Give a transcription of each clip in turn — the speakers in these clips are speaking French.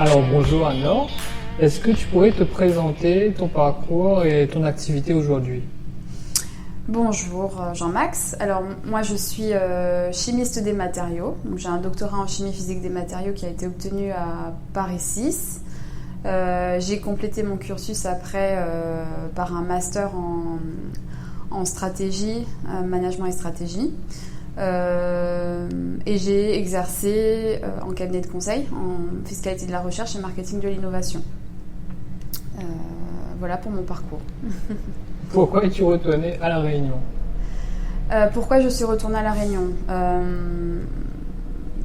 Alors bonjour Anne-Laure, est-ce que tu pourrais te présenter ton parcours et ton activité aujourd'hui? Bonjour Jean-Max. Alors moi je suis chimiste des matériaux. Donc, j'ai un doctorat en chimie physique des matériaux qui a été obtenu à Paris 6. J'ai complété mon cursus après par un master en stratégie, management et stratégie. Et j'ai exercé en cabinet de conseil en fiscalité de la recherche et marketing de l'innovation. Voilà pour mon parcours. Pourquoi es-tu retourné à La Réunion? Pourquoi je suis retournée à La Réunion?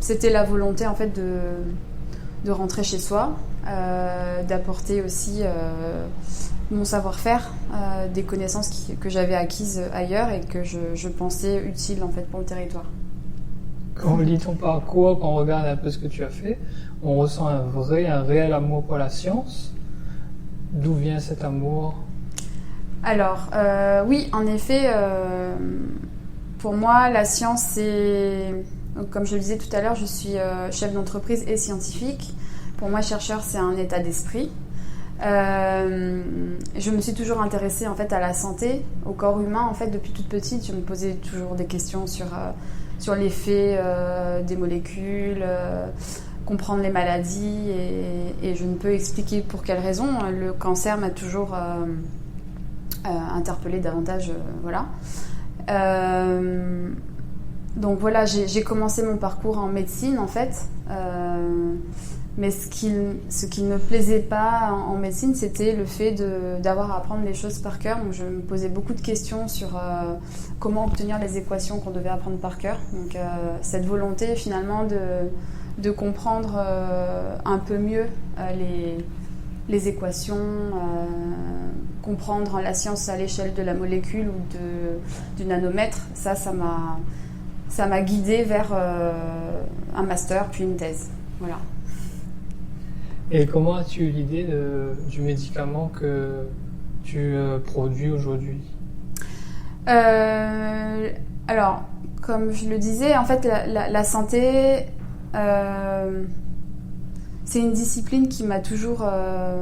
C'était la volonté en fait de rentrer chez soi, d'apporter aussi mon savoir-faire, des connaissances que j'avais acquises ailleurs et que je pensais utiles en fait pour le territoire. Quand on lit ton parcours, quand on regarde un peu ce que tu as fait, on ressent un réel amour pour la science. D'où vient cet amour? Alors, oui, en effet, pour moi, la science, c'est... Comme je le disais tout à l'heure, je suis chef d'entreprise et scientifique. Pour moi, chercheur, c'est un état d'esprit. Je me suis toujours intéressée en fait, à la santé, au corps humain. En fait, depuis toute petite, je me posais toujours des questions sur l'effet des molécules, comprendre les maladies. Et je ne peux expliquer pour quelles raisons. Le cancer m'a toujours... interpellée davantage, voilà. Donc voilà, j'ai commencé mon parcours en médecine en fait, mais ce qui ne me plaisait pas en médecine, c'était le fait d'avoir à apprendre les choses par cœur. Donc je me posais beaucoup de questions sur comment obtenir les équations qu'on devait apprendre par cœur. Donc cette volonté finalement de comprendre un peu mieux les équations, comprendre la science à l'échelle de la molécule ou du nanomètre, ça m'a guidée vers un master puis une thèse. Voilà. Et comment as-tu eu l'idée du médicament que tu produis aujourd'hui? Alors, comme je le disais, en fait, la santé... c'est une discipline qui m'a toujours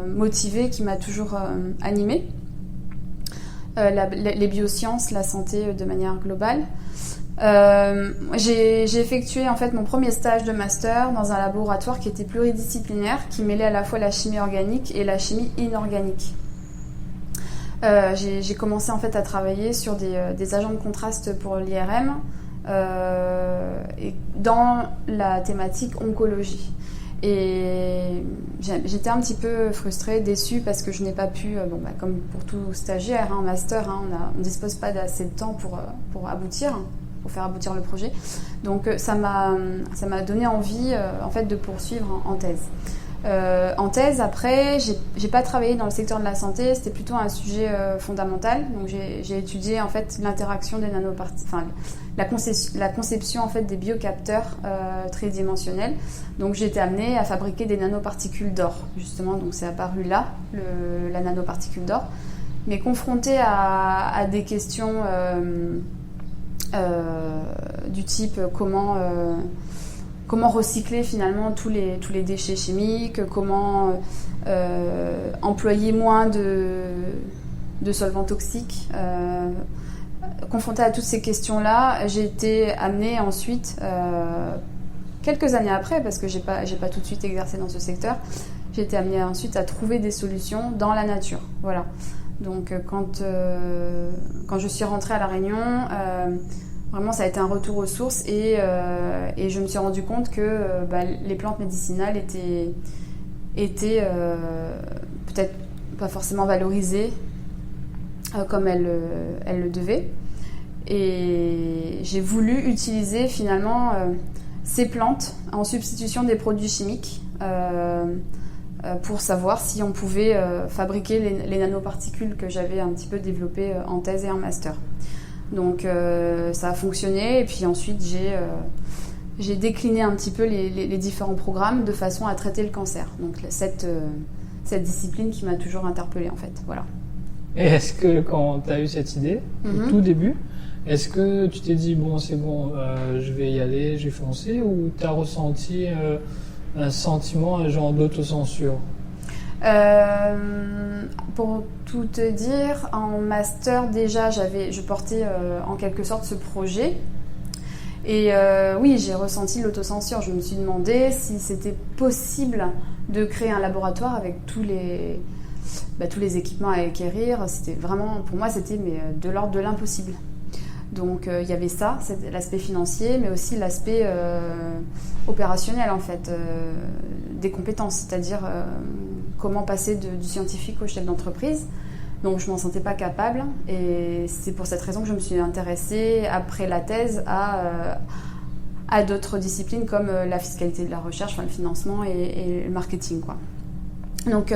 motivée, qui m'a toujours animée. Les biosciences, la santé de manière globale. J'ai effectué en fait mon premier stage de master dans un laboratoire qui était pluridisciplinaire, qui mêlait à la fois la chimie organique et la chimie inorganique. J'ai commencé en fait à travailler sur des agents de contraste pour l'IRM et dans la thématique oncologie. Et j'étais un petit peu frustrée, déçue parce que je n'ai pas pu, comme pour tout stagiaire, en master, on ne dispose pas d'assez de temps pour aboutir, pour faire aboutir le projet. Donc ça m'a donné envie en fait, de poursuivre en thèse. En thèse, après, j'ai pas travaillé dans le secteur de la santé, c'était plutôt un sujet fondamental. Donc j'ai étudié en fait l'interaction des nanoparticules, enfin la conception en fait des biocapteurs tridimensionnels. Donc j'ai été amenée à fabriquer des nanoparticules d'or, justement. Donc c'est apparu là, la nanoparticule d'or. Mais confrontée à des questions du type comment recycler finalement tous les déchets chimiques, comment employer moins de solvants toxiques. Confrontée à toutes ces questions-là, j'ai été amenée ensuite, quelques années après, parce que j'ai pas tout de suite exercé dans ce secteur, j'ai été amenée ensuite à trouver des solutions dans la nature. Voilà. Donc quand je suis rentrée à La Réunion, vraiment, ça a été un retour aux sources et je me suis rendu compte que les plantes médicinales étaient peut-être pas forcément valorisées comme elles le devaient. Et j'ai voulu utiliser finalement ces plantes en substitution des produits chimiques pour savoir si on pouvait fabriquer les nanoparticules que j'avais un petit peu développées en thèse et en master. Donc ça a fonctionné et puis ensuite j'ai décliné un petit peu les différents programmes de façon à traiter le cancer. Donc cette discipline qui m'a toujours interpellée en fait. Voilà. Et est-ce que quand tu as eu cette idée, au tout début, est-ce que tu t'es dit bon c'est bon, je vais y aller, je vais foncer, ou tu as ressenti un sentiment, un genre d'autocensure? Pour tout te dire, en master déjà, je portais en quelque sorte ce projet. Et oui, j'ai ressenti l'autocensure. Je me suis demandé si c'était possible de créer un laboratoire avec tous les équipements à acquérir. C'était vraiment, pour moi, c'était de l'ordre de l'impossible. Donc il y avait ça, l'aspect financier, mais aussi l'aspect opérationnel en fait, des compétences, c'est-à-dire comment passer du scientifique au chef d'entreprise. Donc je m'en sentais pas capable et c'est pour cette raison que je me suis intéressée après la thèse à d'autres disciplines comme la fiscalité de la recherche, enfin, le financement et le marketing, quoi. Donc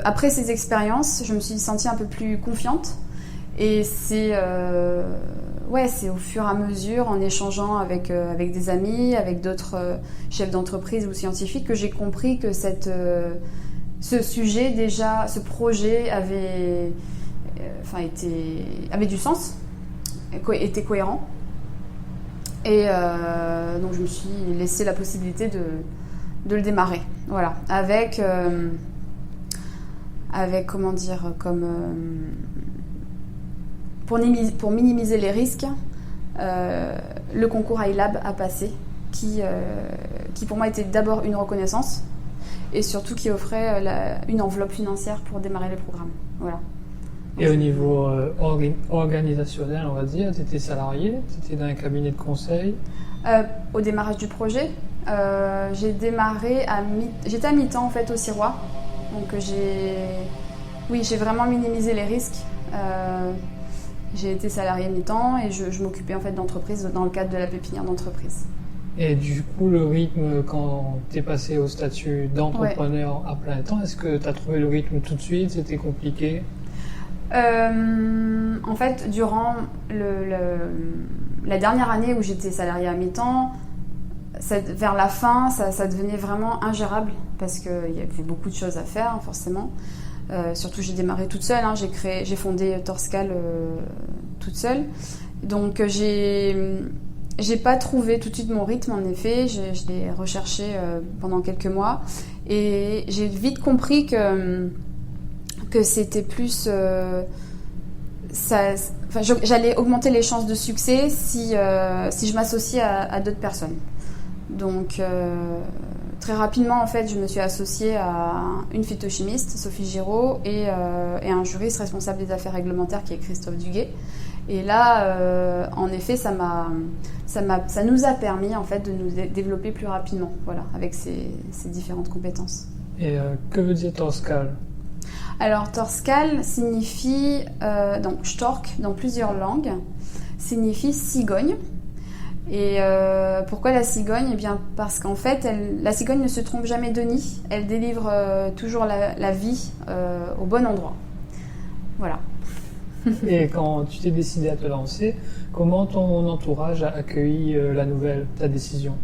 après ces expériences, je me suis sentie un peu plus confiante et c'est au fur et à mesure, en échangeant avec des amis, avec d'autres chefs d'entreprise ou scientifiques, que j'ai compris que ce sujet déjà, ce projet avait du sens, était cohérent. Et donc je me suis laissé la possibilité de le démarrer. Voilà, avec comment dire, pour minimiser les risques, le concours iLab a passé, qui pour moi était d'abord une reconnaissance et surtout qui offrait une enveloppe financière pour démarrer le programme. Voilà. Et au niveau organisationnel, on va dire, tu étais salarié, tu étais dans un cabinet de conseil? Au démarrage du projet, j'ai démarré j'étais à mi-temps en fait au Sirois. Donc j'ai vraiment minimisé les risques. J'ai été salariée mi-temps et je m'occupais en fait d'entreprise dans le cadre de la pépinière d'entreprise. Et du coup, le rythme, quand tu es passé au statut d'entrepreneur à plein temps, est-ce que tu as trouvé le rythme tout de suite? C'était compliqué? En fait, durant la dernière année où j'étais salariée à mi-temps, vers la fin, ça devenait vraiment ingérable parce qu'il y avait beaucoup de choses à faire, forcément. Surtout, j'ai démarré toute seule, j'ai fondé Torscal toute seule. Donc, j'ai pas trouvé tout de suite mon rythme, en effet. Je l'ai recherché pendant quelques mois et j'ai vite compris que c'était plus... j'allais augmenter les chances de succès si je m'associais à d'autres personnes. Donc, très rapidement, en fait, je me suis associée à une phytochimiste, Sophie Giraud, et un juriste responsable des affaires réglementaires qui est Christophe Duguet. Et là, en effet, ça nous a permis en fait de nous développer plus rapidement, voilà, avec ces différentes compétences. Et que veut dire Torscal? Alors, Torscal signifie, donc Stork dans plusieurs langues, signifie cigogne. Et pourquoi la cigogne? Eh bien, parce qu'en fait, la cigogne ne se trompe jamais de nid. Elle délivre toujours la vie au bon endroit. Voilà. Et quand tu t'es décidé à te lancer, comment ton entourage a accueilli la nouvelle, ta décision?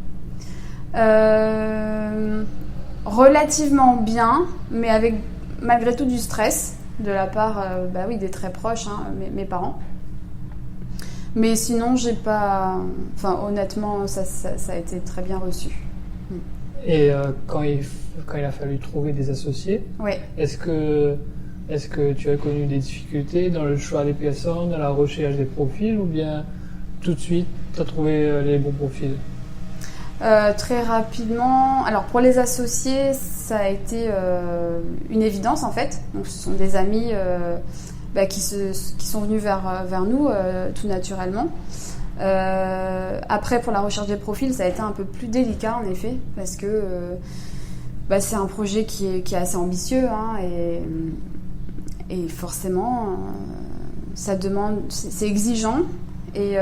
Relativement bien, mais avec malgré tout du stress de la part des très proches, mes parents. Mais sinon, honnêtement, ça a été très bien reçu. Et quand il a fallu trouver des associés, ouais. Est-ce que tu as connu des difficultés dans le choix des personnes, dans la recherche des profils, ou bien tout de suite, tu as trouvé les bons profils? Très rapidement. Alors, pour les associés, ça a été une évidence, en fait. Donc, ce sont des amis qui sont venus vers nous tout naturellement. Après, pour la recherche des profils, ça a été un peu plus délicat, en effet, parce que c'est un projet qui est assez ambitieux, et forcément, ça demande, c'est exigeant, et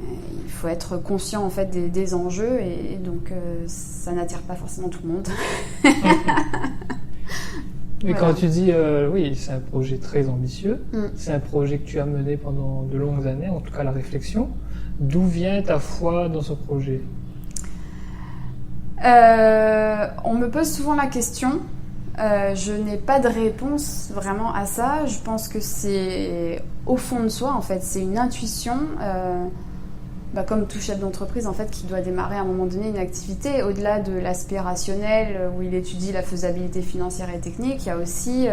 il faut être conscient en fait des enjeux, et donc ça n'attire pas forcément tout le monde. Mais voilà. Quand tu dis oui, c'est un projet très ambitieux, c'est un projet que tu as mené pendant de longues années, en tout cas la réflexion. D'où vient ta foi dans ce projet? On me pose souvent la question. Je n'ai pas de réponse vraiment à ça. Je pense que c'est au fond de soi, en fait. C'est une intuition. comme tout chef d'entreprise en fait, qui doit démarrer à un moment donné une activité, au-delà de l'aspect rationnel où il étudie la faisabilité financière et technique, il y a aussi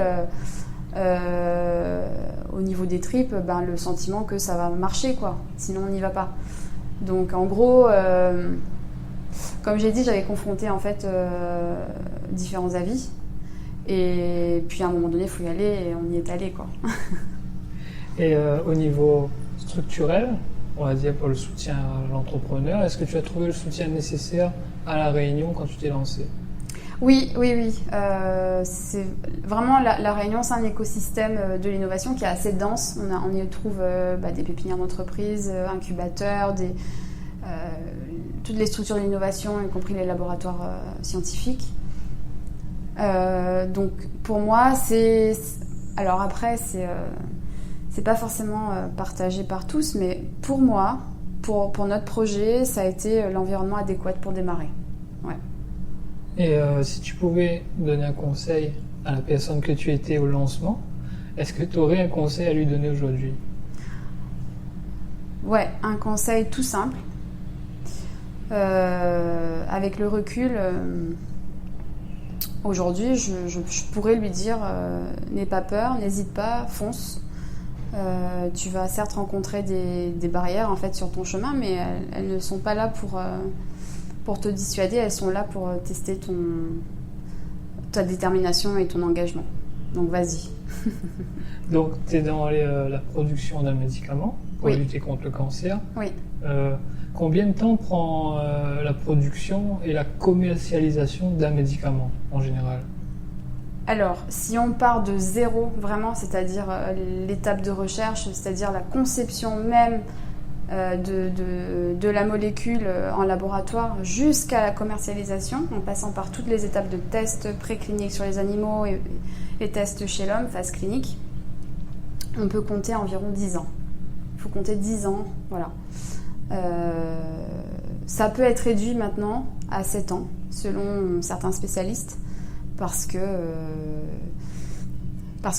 au niveau des tripes le sentiment que ça va marcher, quoi. Sinon on n'y va pas. Donc en gros, comme j'ai dit, j'avais confronté en fait différents avis. Et puis à un moment donné, il faut y aller et on y est allé, quoi. Et au niveau structurel, on va dire pour le soutien à l'entrepreneur, est-ce que tu as trouvé le soutien nécessaire à La Réunion quand tu t'es lancé? Oui. C'est vraiment la Réunion, c'est un écosystème de l'innovation qui est assez dense. On y trouve des pépinières d'entreprise, incubateurs, toutes les structures d'innovation, y compris les laboratoires scientifiques. Donc pour moi, alors après, c'est pas forcément partagé par tous, mais pour moi, pour notre projet, ça a été l'environnement adéquat pour démarrer. Ouais. Et si tu pouvais donner un conseil à la personne que tu étais au lancement, est-ce que tu aurais un conseil à lui donner aujourd'hui? Ouais, un conseil tout simple. Avec le recul, aujourd'hui, je pourrais lui dire n'aie pas peur, n'hésite pas, fonce. Tu vas certes rencontrer des barrières en fait sur ton chemin, mais elles ne sont pas là pour te dissuader, elles sont là pour tester ta détermination et ton engagement. Donc vas-y. Donc tu es dans la production d'un médicament pour Oui. lutter contre le cancer. Oui. Combien de temps prend la production et la commercialisation d'un médicament en général? Alors, si on part de zéro, vraiment, c'est-à-dire l'étape de recherche, c'est-à-dire la conception même de la molécule en laboratoire jusqu'à la commercialisation, en passant par toutes les étapes de tests précliniques sur les animaux et tests chez l'homme, phase clinique, on peut compter environ 10 ans. Il faut compter 10 ans, voilà. Ça peut être réduit maintenant à 7 ans, selon certains spécialistes, parce que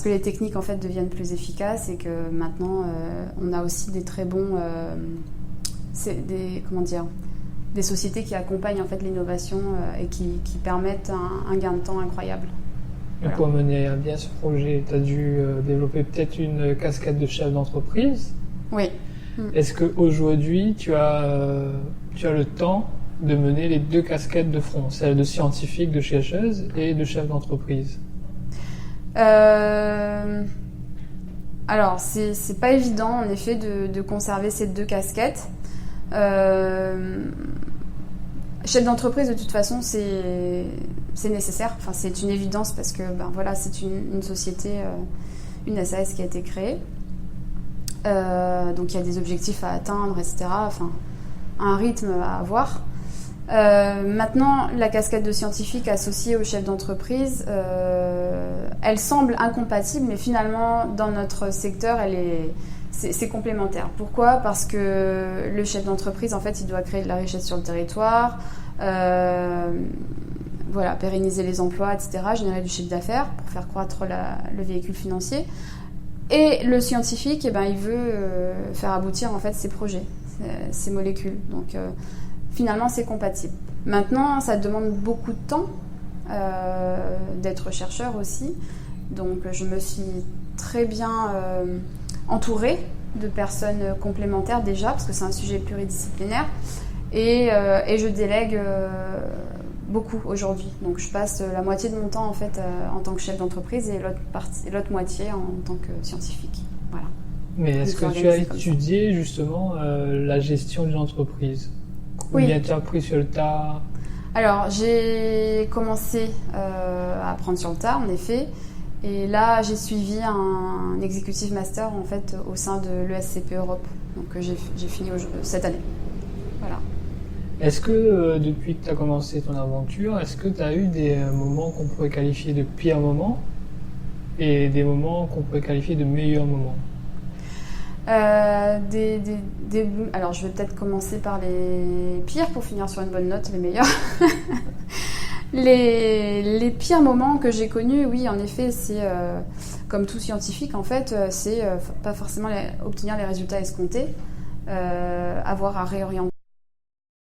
les techniques en fait deviennent plus efficaces et que maintenant on a aussi des très bons des sociétés qui accompagnent en fait l'innovation et qui permettent un gain de temps incroyable. Voilà. Pour mener à bien ce projet, tu as dû développer peut-être une casquette de chef d'entreprise. Oui. Est-ce qu'aujourd'hui tu as le temps de mener les deux casquettes de front, celle de scientifique, de chercheuse et de chef d'entreprise? Alors, c'est pas évident en effet de conserver ces deux casquettes. Chef d'entreprise, de toute façon, c'est nécessaire. Enfin, c'est une évidence parce que voilà, c'est une société, une SAS qui a été créée. Donc il y a des objectifs à atteindre, etc. Enfin, un rythme à avoir. Maintenant, la casquette de scientifique associée au chef d'entreprise, elle semble incompatible, mais finalement, dans notre secteur, c'est complémentaire. Pourquoi ? Parce que le chef d'entreprise, en fait, il doit créer de la richesse sur le territoire, pérenniser les emplois, etc., générer du chiffre d'affaires pour faire croître le véhicule financier. Et le scientifique, il veut faire aboutir en fait ses projets, ses molécules. Donc finalement, c'est compatible. Maintenant, ça demande beaucoup de temps d'être chercheur aussi. Donc je me suis très bien entourée de personnes complémentaires déjà, parce que c'est un sujet pluridisciplinaire. Et je délègue beaucoup aujourd'hui. Donc je passe la moitié de mon temps en fait en tant que chef d'entreprise et l'autre moitié en tant que scientifique. Voilà. Mais est-ce que tu as étudié justement la gestion d'une entreprise ? Combien tu as appris sur le tas ? Alors j'ai commencé à apprendre sur le tas en effet. Et là j'ai suivi un executive master en fait au sein de l'ESCP Europe. Donc j'ai fini cette année. Voilà. Est-ce que depuis que tu as commencé ton aventure, est-ce que tu as eu des moments qu'on pourrait qualifier de pires moments et des moments qu'on pourrait qualifier de meilleurs moments ? Alors je vais peut-être commencer par les pires pour finir sur une bonne note, les meilleurs. Les pires moments que j'ai connus, oui, en effet, c'est comme tout scientifique, en fait, c'est pas forcément obtenir les résultats escomptés. avoir à réorienter